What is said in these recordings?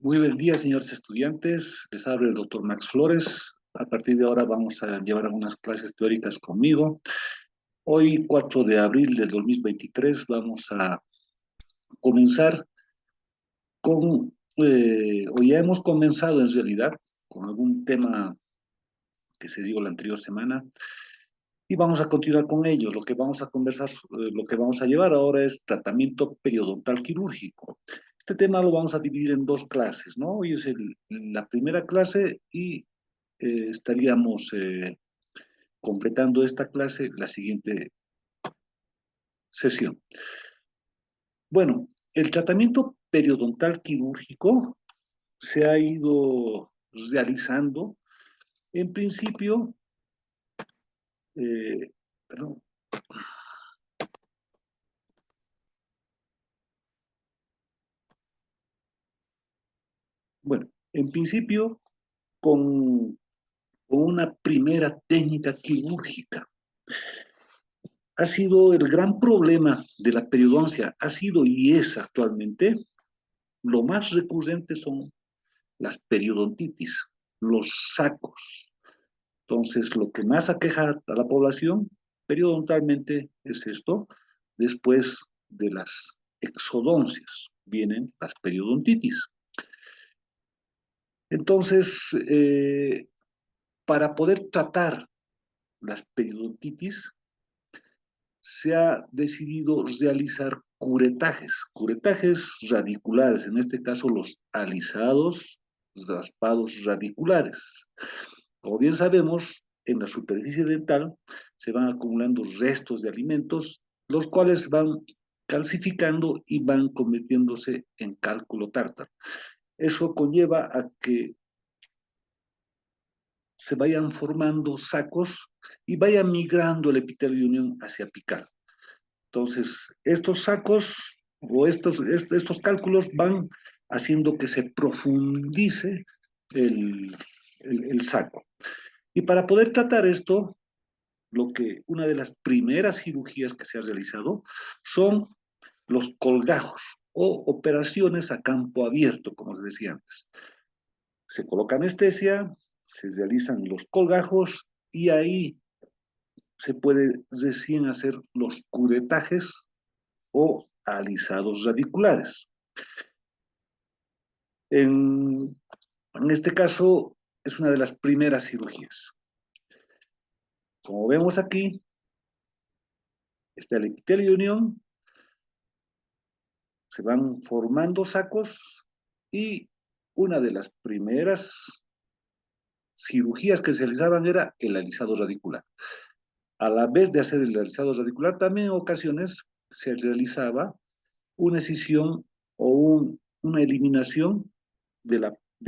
Muy buen día, señores estudiantes. Les habla el doctor Max Flores. A partir de ahora vamos a llevar algunas clases teóricas conmigo. Hoy, 4 de abril de 2023, vamos a comenzar o ya hemos comenzado en realidad, con algún tema que se dio la anterior semana, y vamos a continuar con ello. Lo que vamos a conversar, lo que vamos a llevar ahora es tratamiento periodontal quirúrgico. Este tema lo vamos a dividir en dos clases, ¿no? Hoy es la primera clase y estaríamos completando esta clase la siguiente sesión. Bueno, el tratamiento periodontal quirúrgico se ha ido realizando, en principio, eh, perdón, bueno, en principio con una primera técnica quirúrgica. Ha sido el gran problema de la periodoncia, ha sido y es actualmente, lo más recurrente son las periodontitis, los sacos. Entonces, lo que más aqueja a la población periodontalmente es esto. Después de las exodoncias vienen las periodontitis. Entonces, para poder tratar las periodontitis, se ha decidido realizar curetajes radiculares, en este caso los alisados, raspados radiculares. Como bien sabemos, en la superficie dental se van acumulando restos de alimentos, los cuales van calcificando y van convirtiéndose en cálculo tártaro. Eso conlleva a que se vayan formando sacos y vaya migrando el epitelio de unión hacia apical. Entonces, estos sacos o estos cálculos van haciendo que se profundice el saco. Y para poder tratar esto, una de las primeras cirugías que se ha realizado son los colgajos o operaciones a campo abierto, como les decía antes. Se coloca anestesia, se realizan los colgajos y ahí se puede recién hacer los curetajes o alisados radiculares. En, en este caso, es una de las primeras cirugías. Como vemos aquí, está el epitelio de unión, se van formando sacos y una de las primeras cirugías que se realizaban era el alisado radicular. A la vez de hacer el alisado radicular, también en ocasiones se realizaba una escisión o una eliminación de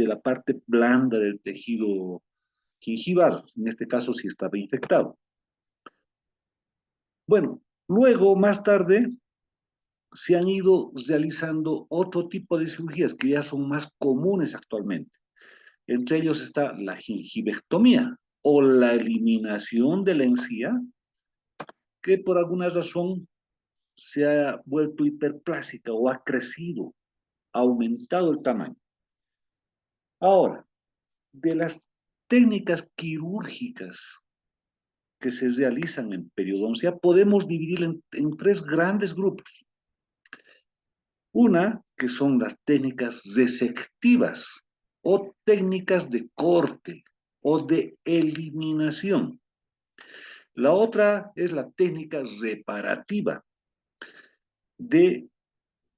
la parte blanda del tejido gingival, en este caso si estaba infectado. Bueno, luego, más tarde, se han ido realizando otro tipo de cirugías que ya son más comunes actualmente. Entre ellos está la gingivectomía o la eliminación de la encía, que por alguna razón se ha vuelto hiperplásica o ha crecido, ha aumentado el tamaño. Ahora, de las técnicas quirúrgicas que se realizan en periodoncia, podemos dividir en tres grandes grupos. Una, que son las técnicas resectivas o técnicas de corte o de eliminación. La otra es la técnica reparativa, de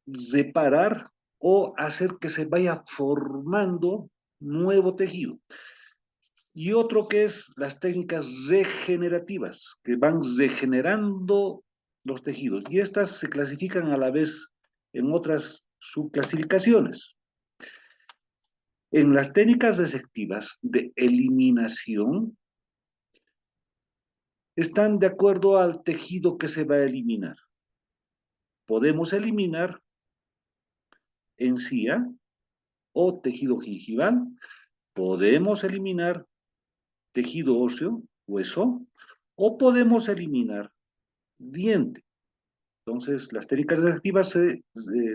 reparar o hacer que se vaya formando nuevo tejido. Y otro que es las técnicas regenerativas, que van regenerando los tejidos. Y estas se clasifican a la vez en otras subclasificaciones. En las técnicas resectivas de eliminación, están de acuerdo al tejido que se va a eliminar. Podemos eliminar encía o tejido gingival, podemos eliminar tejido óseo, hueso, o podemos eliminar diente. Entonces, las técnicas resectivas se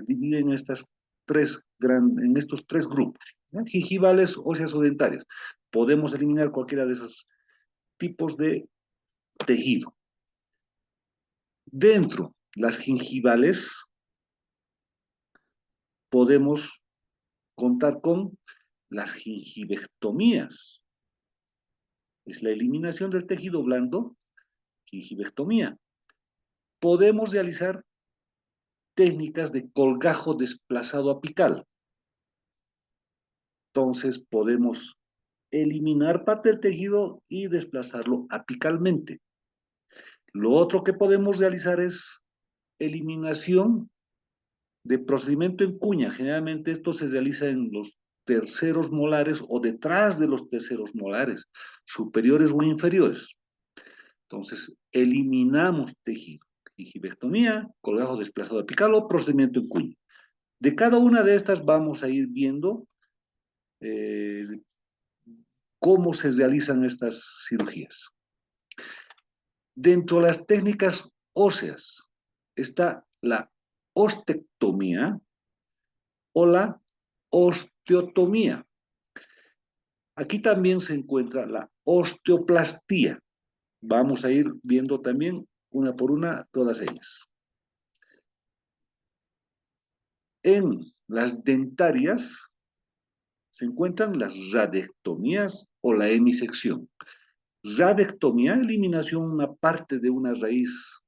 dividen en estas en estos tres grupos, ¿ya? Gingivales, óseas o dentarias. Podemos eliminar cualquiera de esos tipos de tejido. Dentro las gingivales podemos contar con las gingivectomías. Es la eliminación del tejido blando, gingivectomía. Podemos realizar técnicas de colgajo desplazado apical. Entonces podemos eliminar parte del tejido y desplazarlo apicalmente. Lo otro que podemos realizar es eliminación de procedimiento en cuña. Generalmente esto se realiza en los terceros molares o detrás de los terceros molares, superiores o inferiores. Entonces, eliminamos tejido. Gingivectomía, colgajo desplazado apical o procedimiento en cuña. De cada una de estas vamos a ir viendo eh, cómo se realizan estas cirugías. Dentro de las técnicas óseas está la ostectomía o la osteotomía. Aquí también se encuentra la osteoplastía. Vamos a ir viendo también una por una todas ellas. En las dentarias se encuentran las radectomías o la hemisección. Radectomía, eliminación una parte de una raíz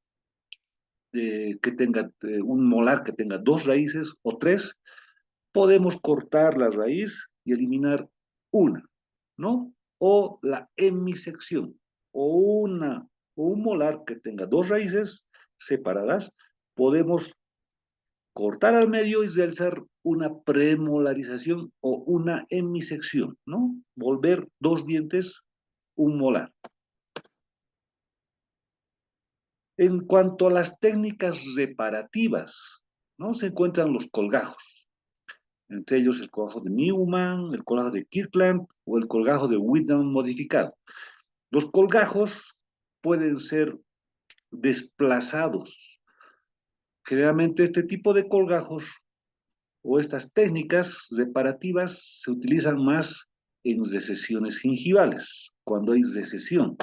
que tenga un molar que tenga dos raíces o tres. Podemos cortar la raíz y eliminar una, ¿no? O la hemisección, o un molar que tenga dos raíces separadas, podemos cortar al medio y realizar una premolarización o una hemisección, ¿no? Volver dos dientes un molar. En cuanto a las técnicas reparativas, ¿no? Se encuentran los colgajos, entre ellos el colgajo de Newman, el colgajo de Kirkland o el colgajo de Whitman modificado. Los colgajos pueden ser desplazados. Generalmente este tipo de colgajos o estas técnicas reparativas se utilizan más en recesiones gingivales, cuando hay recesión.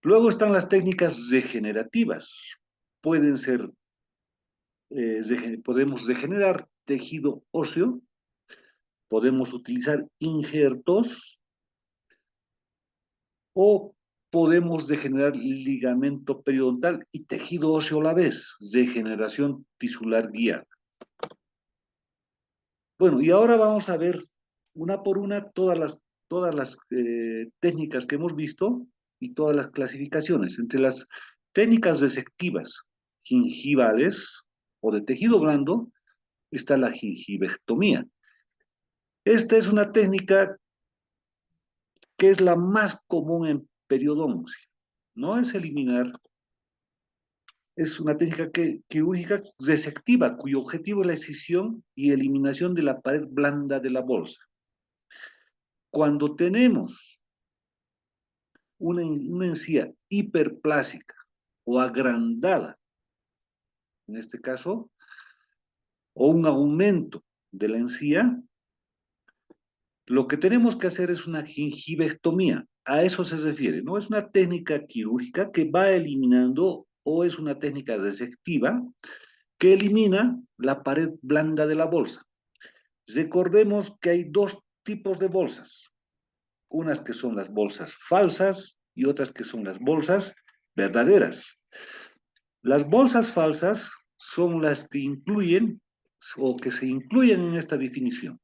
Luego están las técnicas regenerativas. Pueden ser, podemos regenerar tejido óseo, podemos utilizar injertos o podemos degenerar ligamento periodontal y tejido óseo a la vez, degeneración tisular guiada. Bueno, y ahora vamos a ver una por una todas las técnicas que hemos visto y todas las clasificaciones. Entre las técnicas resectivas gingivales o de tejido blando está la gingivectomía. Esta es una técnica que es la más común en periodoncia. No es eliminar, es una técnica quirúrgica resectiva, cuyo objetivo es la excisión y eliminación de la pared blanda de la bolsa. Cuando tenemos una encía hiperplásica o agrandada, en este caso, o un aumento de la encía, lo que tenemos que hacer es una gingivectomía. A eso se refiere. No es una técnica quirúrgica que va eliminando o es una técnica resectiva que elimina la pared blanda de la bolsa. Recordemos que hay dos tipos de bolsas. Unas que son las bolsas falsas y otras que son las bolsas verdaderas. Las bolsas falsas son las que incluyen o que se incluyen en esta definición,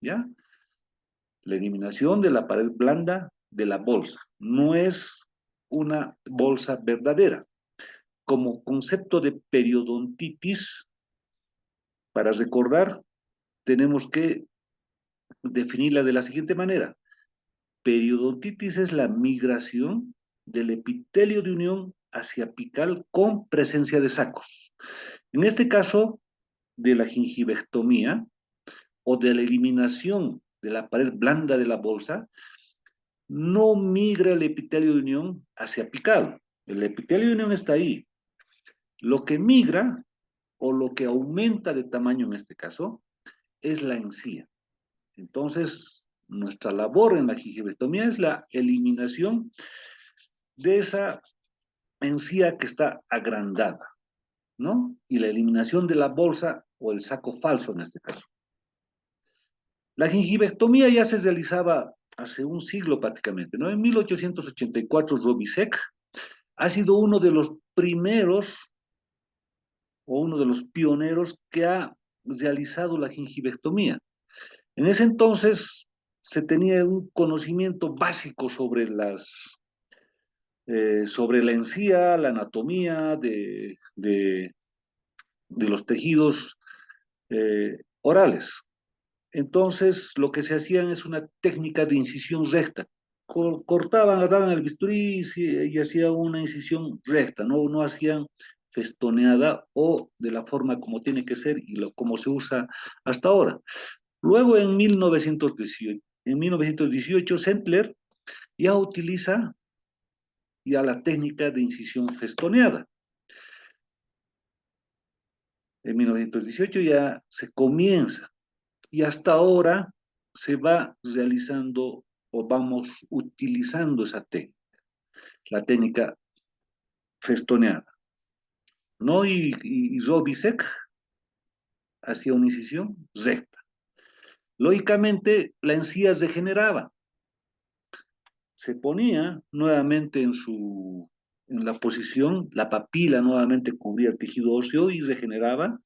¿ya? La eliminación de la pared blanda de la bolsa. No es una bolsa verdadera. Como concepto de periodontitis, para recordar, tenemos que definirla de la siguiente manera. Periodontitis es la migración del epitelio de unión hacia apical con presencia de sacos. En este caso, de la gingivectomía o de la eliminación de la pared blanda de la bolsa, no migra el epitelio de unión hacia apical. El epitelio de unión está ahí. Lo que migra o lo que aumenta de tamaño en este caso, es la encía. Entonces, nuestra labor en la gingivectomía es la eliminación de esa encía que está agrandada, ¿no? Y la eliminación de la bolsa o el saco falso en este caso. La gingivectomía ya se realizaba hace un siglo prácticamente, ¿no? En 1884, Robisek ha sido uno de los primeros o uno de los pioneros que ha realizado la gingivectomía. En ese entonces se tenía un conocimiento básico sobre la encía, la anatomía de los tejidos orales. Entonces, lo que se hacían es una técnica de incisión recta. Cortaban, agarraban el bisturí y hacían una incisión recta, no hacían festoneada o de la forma como tiene que ser y como se usa hasta ahora. Luego, en 1918, Sentler ya utiliza ya la técnica de incisión festoneada. En 1918 ya se comienza y hasta ahora se va realizando o vamos utilizando esa técnica, la técnica festoneada, ¿no? Y Robisek hacía una incisión recta. Lógicamente, la encía regeneraba, se ponía nuevamente en la posición, la papila nuevamente cubría el tejido óseo y regeneraba,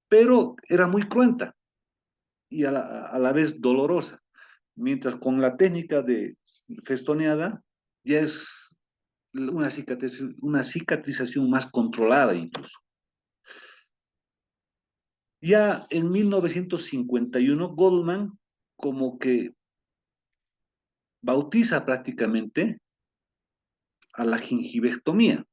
pero era muy cruenta y a la vez dolorosa. Mientras con la técnica de festoneada ya es una cicatrización más controlada incluso. Ya en 1951, Goldman como que bautiza prácticamente a la gingivectomía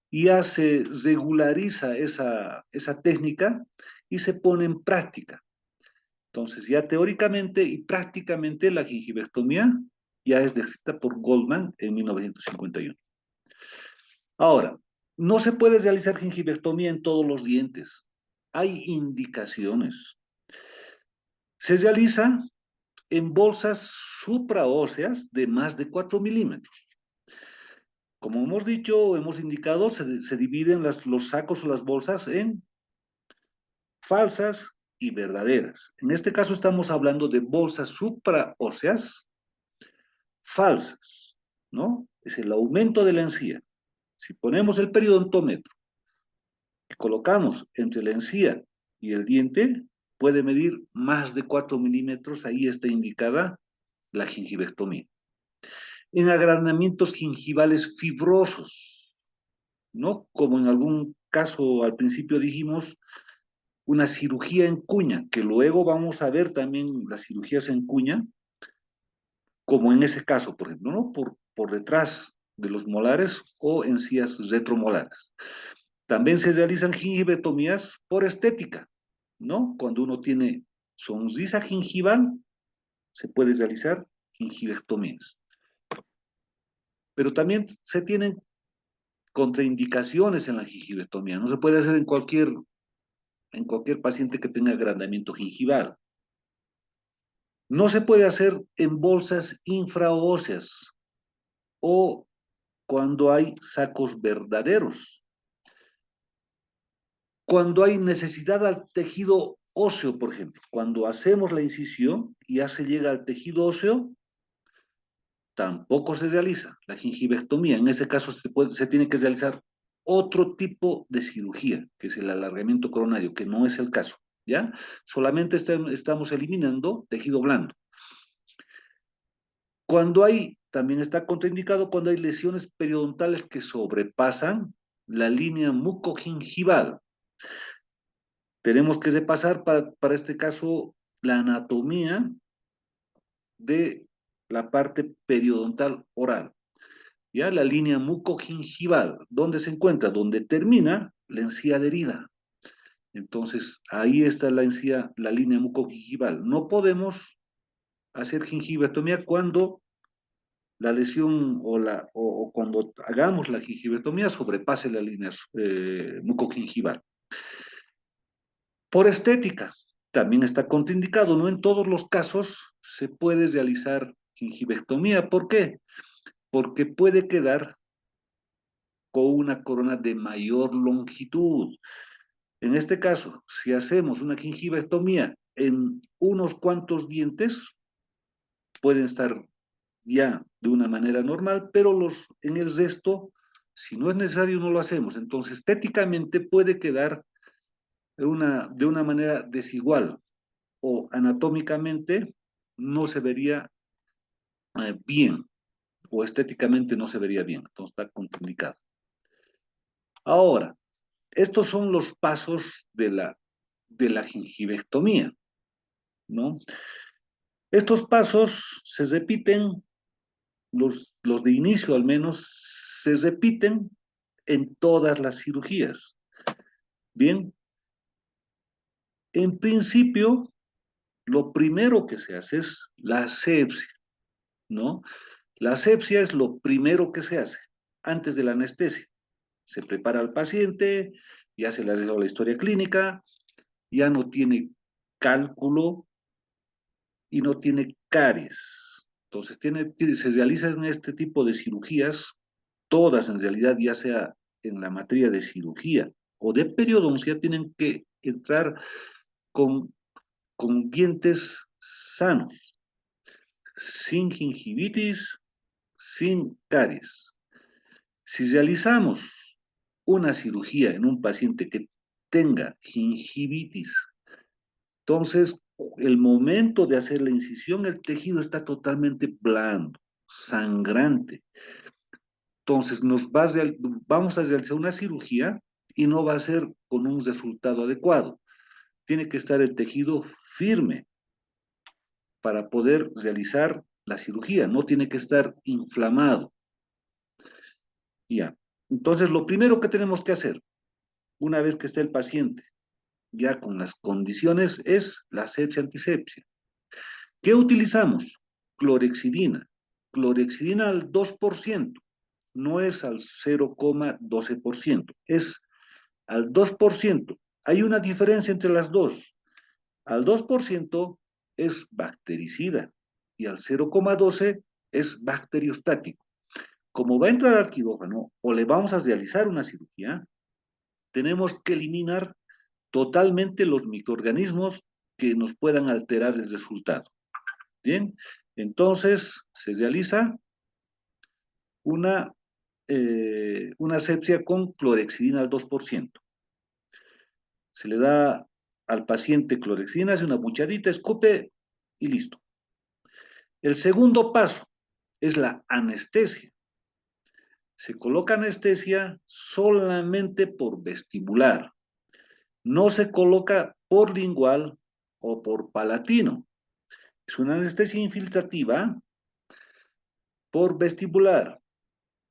y ya se regulariza esa técnica y se pone en práctica. Entonces, ya teóricamente y prácticamente la gingivectomía ya es descrita por Goldman en 1951. Ahora, no se puede realizar gingivectomía en todos los dientes. Hay indicaciones. Se realiza en bolsas supraóseas de más de 4 milímetros. Como hemos dicho, hemos indicado, se dividen los sacos o las bolsas en falsas y verdaderas. En este caso estamos hablando de bolsas supraóseas falsas, ¿no? Es el aumento de la encía. Si ponemos el periodontómetro y colocamos entre la encía y el diente, puede medir más de 4 milímetros, ahí está indicada la gingivectomía. En agrandamientos gingivales fibrosos, ¿no? Como en algún caso al principio dijimos, una cirugía en cuña, que luego vamos a ver también las cirugías en cuña, como en ese caso, por ejemplo, ¿no? Por detrás de los molares o encías retromolares. También se realizan gingivectomías por estética, ¿no? Cuando uno tiene sonrisa gingival, se puede realizar gingivectomías. Pero también se tienen contraindicaciones en la gingivectomía. No se puede hacer en cualquier paciente que tenga agrandamiento gingival. No se puede hacer en bolsas infraóseas o cuando hay sacos verdaderos. Cuando hay necesidad al tejido óseo, por ejemplo, cuando hacemos la incisión y ya se llega al tejido óseo, tampoco se realiza la gingivectomía. En ese caso se tiene que realizar otro tipo de cirugía, que es el alargamiento coronario, que no es el caso, ¿ya? Solamente estamos eliminando tejido blando. También está contraindicado cuando hay lesiones periodontales que sobrepasan la línea mucogingival. Tenemos que repasar para este caso la anatomía de la parte periodontal oral. Ya la línea mucogingival, ¿dónde se encuentra? Donde termina la encía adherida. Entonces, ahí está la encía, la línea mucogingival. No podemos hacer gingivectomía cuando la lesión o cuando hagamos la gingivectomía sobrepase la línea mucogingival. Por estética, también está contraindicado, no en todos los casos se puede realizar gingivectomía. ¿Por qué? Porque puede quedar con una corona de mayor longitud. En este caso, si hacemos una gingivectomía en unos cuantos dientes, pueden estar ya de una manera normal, pero en el resto, si no es necesario, no lo hacemos. Entonces, estéticamente puede quedar de una manera desigual o anatómicamente no se vería bien o estéticamente no se vería bien. Entonces, está contraindicado. Ahora, estos son los pasos de la gingivectomía, ¿no? Estos pasos se repiten, los de inicio al menos, se repiten en todas las cirugías. Bien, en principio, lo primero que se hace es la asepsia, ¿no? La asepsia es lo primero que se hace antes de la anestesia. Se prepara al paciente, ya se le ha dado la historia clínica, ya no tiene cálculo y no tiene caries. Entonces, se realizan este tipo de cirugías, todas en realidad, ya sea en la materia de cirugía o de periodoncia, tienen que entrar con, con dientes sanos, sin gingivitis, sin caries. Si realizamos una cirugía en un paciente que tenga gingivitis, entonces el momento de hacer la incisión, el tejido está totalmente blando, sangrante. Entonces vamos a realizar una cirugía y no va a ser con un resultado adecuado. Tiene que estar el tejido firme para poder realizar la cirugía, no tiene que estar inflamado. Ya. Entonces, lo primero que tenemos que hacer, una vez que esté el paciente ya con las condiciones, es la asepsia antisepsia. ¿Qué utilizamos? Clorexidina. Clorexidina al 2%, no es al 0,12%, es al 2%. Hay una diferencia entre las dos. Al 2% es bactericida y al 0,12 es bacteriostático. Como va a entrar al quirófano o le vamos a realizar una cirugía, tenemos que eliminar totalmente los microorganismos que nos puedan alterar el resultado. Bien, entonces se realiza una, una asepsia con clorexidina al 2%. Se le da al paciente clorexidina, hace una buchadita, escupe y listo. El segundo paso es la anestesia. Se coloca anestesia solamente por vestibular. No se coloca por lingual o por palatino. Es una anestesia infiltrativa por vestibular.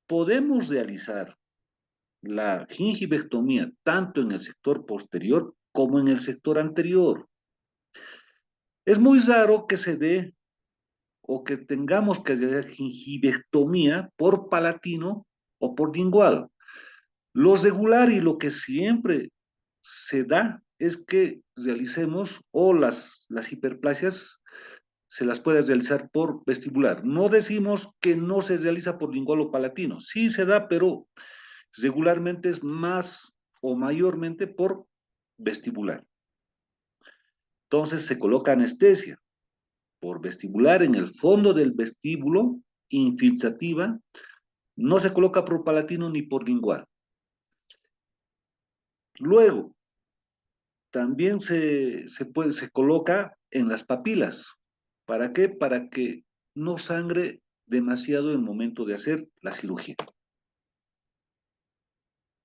Podemos realizar la gingivectomía tanto en el sector posterior como en el sector anterior. Es muy raro que se dé o que tengamos que hacer gingivectomía por palatino o por lingual. Lo regular y lo que siempre se da es que realicemos o las hiperplasias se las puede realizar por vestibular. No decimos que no se realiza por lingual o palatino. Sí se da, pero regularmente es más o mayormente por vestibular. Entonces se coloca anestesia por vestibular en el fondo del vestíbulo, infiltrativa. No se coloca por palatino ni por lingual. Luego, también se coloca en las papilas. ¿Para qué? Para que no sangre demasiado en el momento de hacer la cirugía.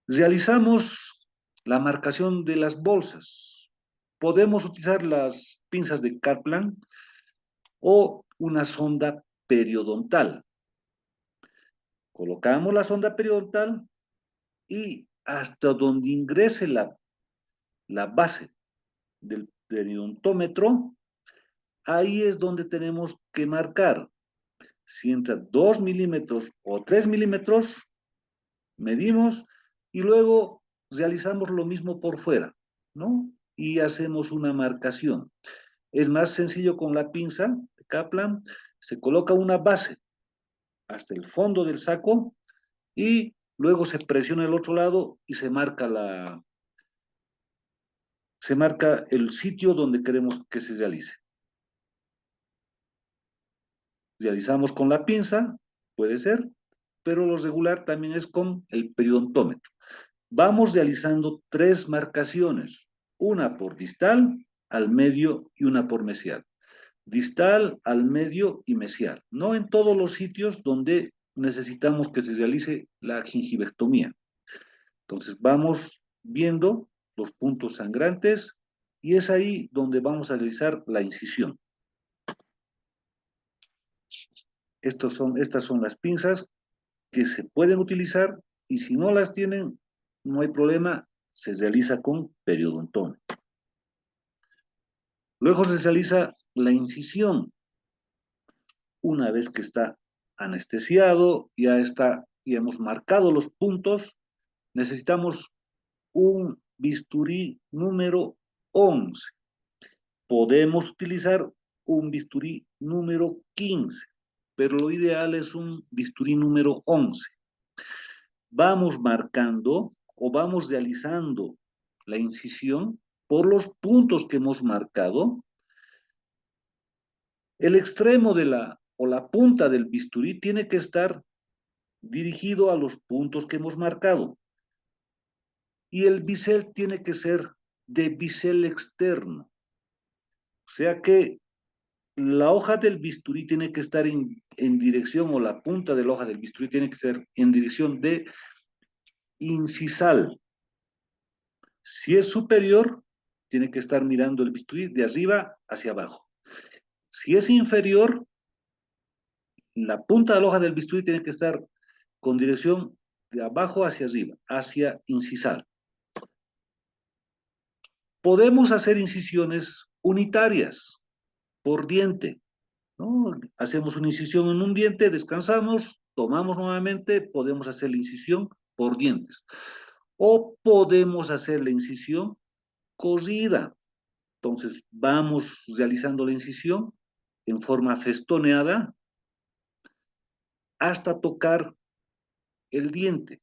Realizamos la marcación de las bolsas. Podemos utilizar las pinzas de Kaplan o una sonda periodontal. Colocamos la sonda periodontal y hasta donde ingrese la base del periodontómetro, ahí es donde tenemos que marcar. Si entra 2 milímetros o 3 milímetros, medimos y luego realizamos lo mismo por fuera, ¿no? y hacemos una marcación. Es más sencillo con la pinza de Kaplan, se coloca una base hasta el fondo del saco y luego se presiona el otro lado y se marca el sitio donde queremos que se realice. Realizamos con la pinza, puede ser, pero lo regular también es con el periodontómetro. Vamos realizando 3 marcaciones, una por distal, al medio y una por mesial. Distal, al medio y mesial. No en todos los sitios donde necesitamos que se realice la gingivectomía. Entonces vamos viendo los puntos sangrantes y es ahí donde vamos a realizar la incisión. Estas son las pinzas que se pueden utilizar y si no las tienen, no hay problema, se realiza con periodontómetro. Luego se realiza la incisión. Una vez que está anestesiado, ya hemos marcado los puntos, necesitamos un bisturí número 11. Podemos utilizar un bisturí número 15, pero lo ideal es un bisturí número 11. Vamos marcando o vamos realizando la incisión por los puntos que hemos marcado. El extremo o la punta del bisturí tiene que estar dirigido a los puntos que hemos marcado. Y el bisel tiene que ser de bisel externo. O sea que la hoja del bisturí tiene que estar en dirección, o la punta de la hoja del bisturí tiene que ser en dirección de incisal. Si es superior, tiene que estar mirando el bisturí de arriba hacia abajo. Si es inferior, la punta de la hoja del bisturí tiene que estar con dirección de abajo hacia arriba, hacia incisal. Podemos hacer incisiones unitarias por diente, ¿no? Hacemos una incisión en un diente, descansamos, tomamos nuevamente, podemos hacer la incisión por dientes. O podemos hacer la incisión corrida. Entonces vamos realizando la incisión en forma festoneada hasta tocar el diente.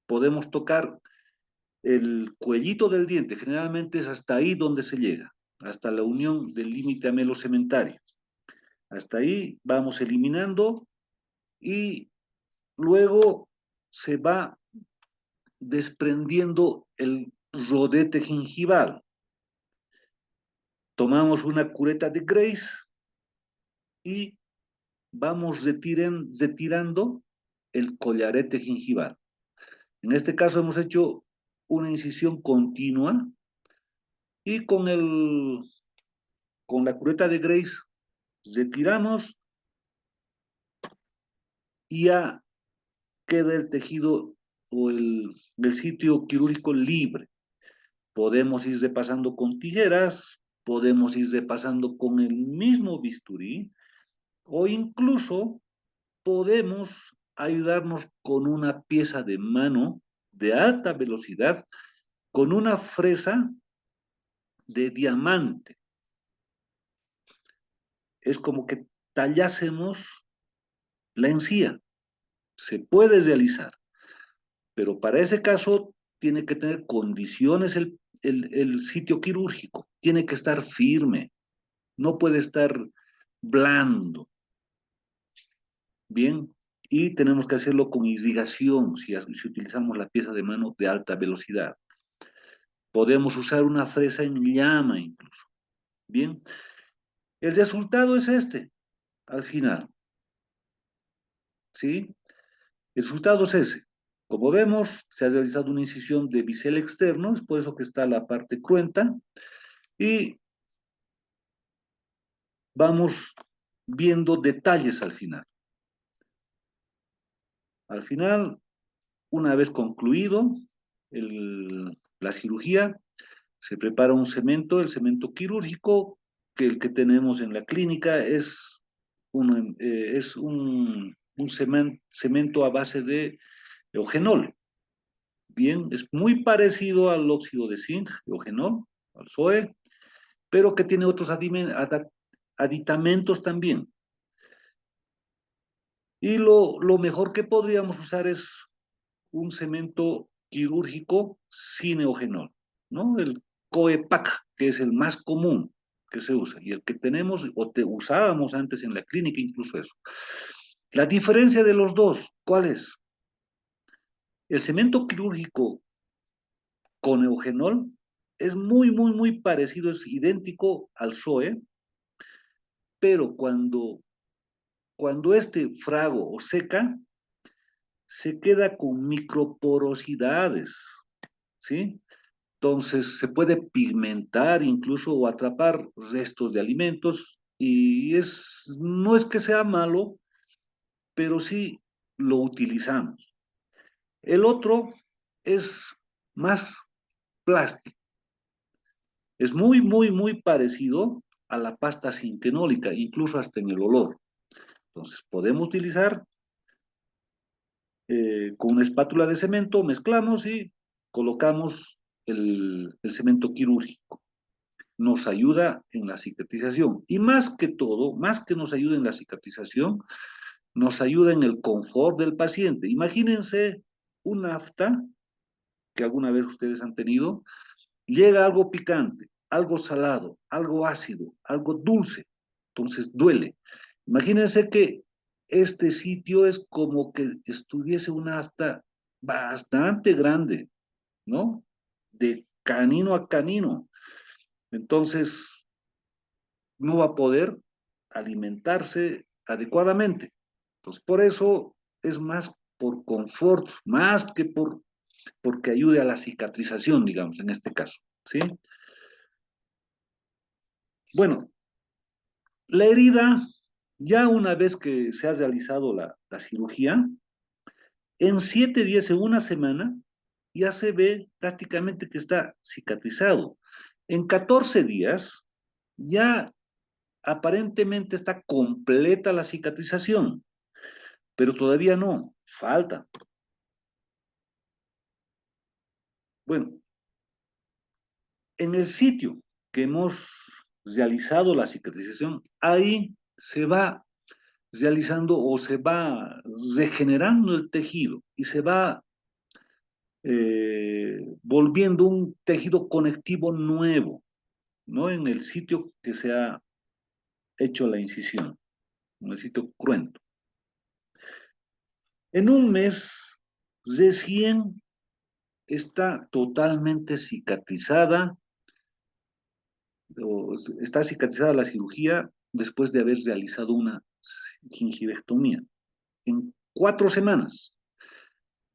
Podemos tocar el cuellito del diente, generalmente es hasta ahí donde se llega, hasta la unión del límite amelocementario. Hasta ahí vamos eliminando y luego se va desprendiendo el rodete gingival. Tomamos una cureta de Grace y vamos retirando el collarete gingival. En este caso hemos hecho una incisión continua y con la cureta de Grace retiramos y ya queda el tejido o el sitio quirúrgico libre. Podemos ir repasando con tijeras, podemos ir repasando con el mismo bisturí o incluso podemos ayudarnos con una pieza de mano de alta velocidad, con una fresa de diamante. Es como que tallásemos la encía. Se puede realizar, pero para ese caso tiene que tener condiciones el sitio quirúrgico, tiene que estar firme, no puede estar blando. Bien, y tenemos que hacerlo con irrigación si utilizamos la pieza de mano de alta velocidad. Podemos usar una fresa en llama incluso. Bien, el resultado es este, al final. ¿Sí? El resultado es ese. Como vemos, se ha realizado una incisión de bisel externo, es por eso que está la parte cruenta, y vamos viendo detalles al final. Al final, una vez concluido la cirugía, se prepara un cemento, el cemento quirúrgico, que el que tenemos en la clínica es un cemento a base de eugenol. Bien, es muy parecido al óxido de zinc, eugenol, al PSOE, pero que tiene otros aditamentos también. Y lo mejor que podríamos usar es un cemento quirúrgico sin eugenol, ¿no? El COEPAC, que es el más común que se usa, y el que tenemos, o te usábamos antes en la clínica, incluso eso. La diferencia de los dos, ¿cuál es? El cemento quirúrgico con eugenol es muy parecido, es idéntico al SOE, pero cuando este frago o seca, se queda con microporosidades, ¿sí? Entonces se puede pigmentar incluso o atrapar restos de alimentos y no es que sea malo, pero sí lo utilizamos. El otro es más plástico. Es muy parecido a la pasta sinquenólica, incluso hasta en el olor. Entonces podemos utilizar con una espátula de cemento, mezclamos y colocamos el cemento quirúrgico. Nos ayuda en la cicatrización. Y más que todo, más que nos ayuda en la cicatrización, nos ayuda en el confort del paciente. Imagínense un afta que alguna vez ustedes han tenido, llega algo picante, algo salado, algo ácido, algo dulce, entonces duele. Imagínense que este sitio es como que estuviese una afta bastante grande, ¿no? De canino a canino. Entonces, no va a poder alimentarse adecuadamente. Entonces, por eso es más por confort, más que porque ayude a la cicatrización, digamos, en este caso, ¿sí? Bueno, la herida, ya una vez que se ha realizado la cirugía, en 7 días, en una semana, ya se ve prácticamente que está cicatrizado. En 14 días, ya aparentemente está completa la cicatrización, pero todavía no, falta. Bueno, en el sitio que hemos realizado la cicatrización, ahí se va realizando o se va regenerando el tejido y se va volviendo un tejido conectivo nuevo, ¿no? En el sitio que se ha hecho la incisión, en el sitio cruento. En un mes recién está totalmente cicatrizada, o está cicatrizada la cirugía después de haber realizado una gingivectomía. En 4 semanas.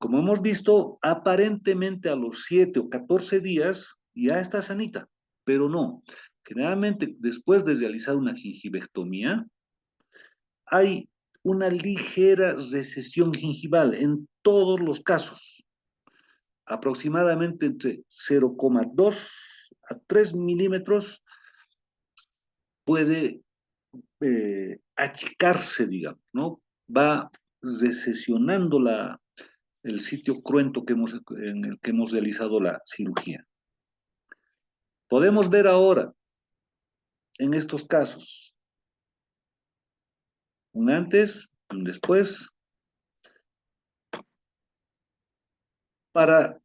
Como hemos visto, aparentemente a los 7 o 14 días ya está sanita, pero no. Generalmente, después de realizar una gingivectomía, hay una ligera recesión gingival en todos los casos, aproximadamente entre 0,2 a 3 milímetros puede achicarse, digamos, ¿no? Va recesionando el sitio cruento en el que hemos realizado la cirugía. Podemos ver ahora, en estos casos, un antes, un después, para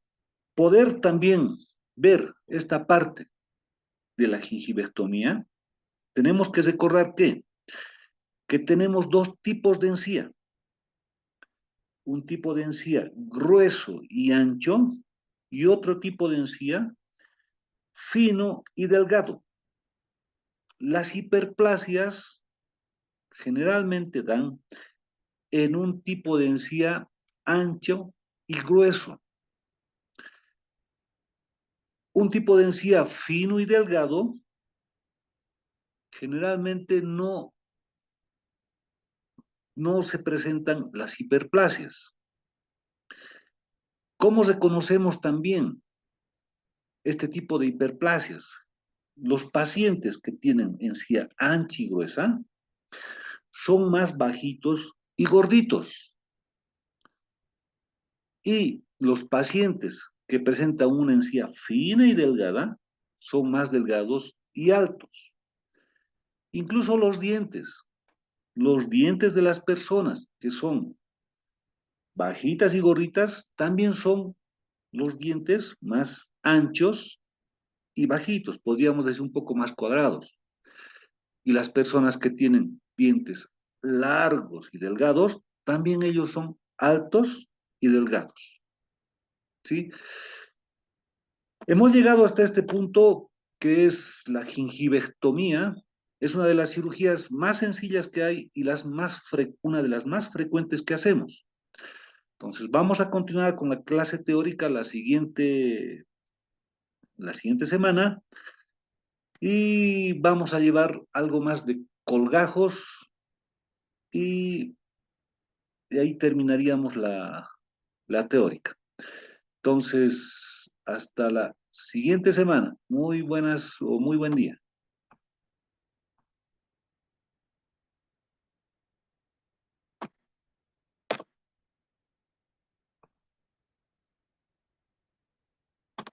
poder también ver esta parte de la gingivectomía, tenemos que recordar que tenemos dos tipos de encía. Un tipo de encía grueso y ancho y otro tipo de encía fino y delgado. Las hiperplasias generalmente dan en un tipo de encía ancho y grueso. Un tipo de encía fino y delgado generalmente no se presentan las hiperplasias. ¿Cómo reconocemos también este tipo de hiperplasias? Los pacientes que tienen encía ancha y gruesa son más bajitos y gorditos. Y los pacientes que presentan una encía fina y delgada son más delgados y altos. Incluso los dientes de las personas que son bajitas y gorditas, también son los dientes más anchos y bajitos, podríamos decir un poco más cuadrados. Y las personas que tienen dientes largos y delgados, también ellos son altos y delgados. ¿Sí? Hemos llegado hasta este punto que es la gingivectomía. Es una de las cirugías más sencillas que hay y una de las más frecuentes que hacemos. Entonces, vamos a continuar con la clase teórica la siguiente semana y vamos a llevar algo más de colgajos y de ahí terminaríamos la teórica. Entonces, hasta la siguiente semana. Muy buenas o muy buen día.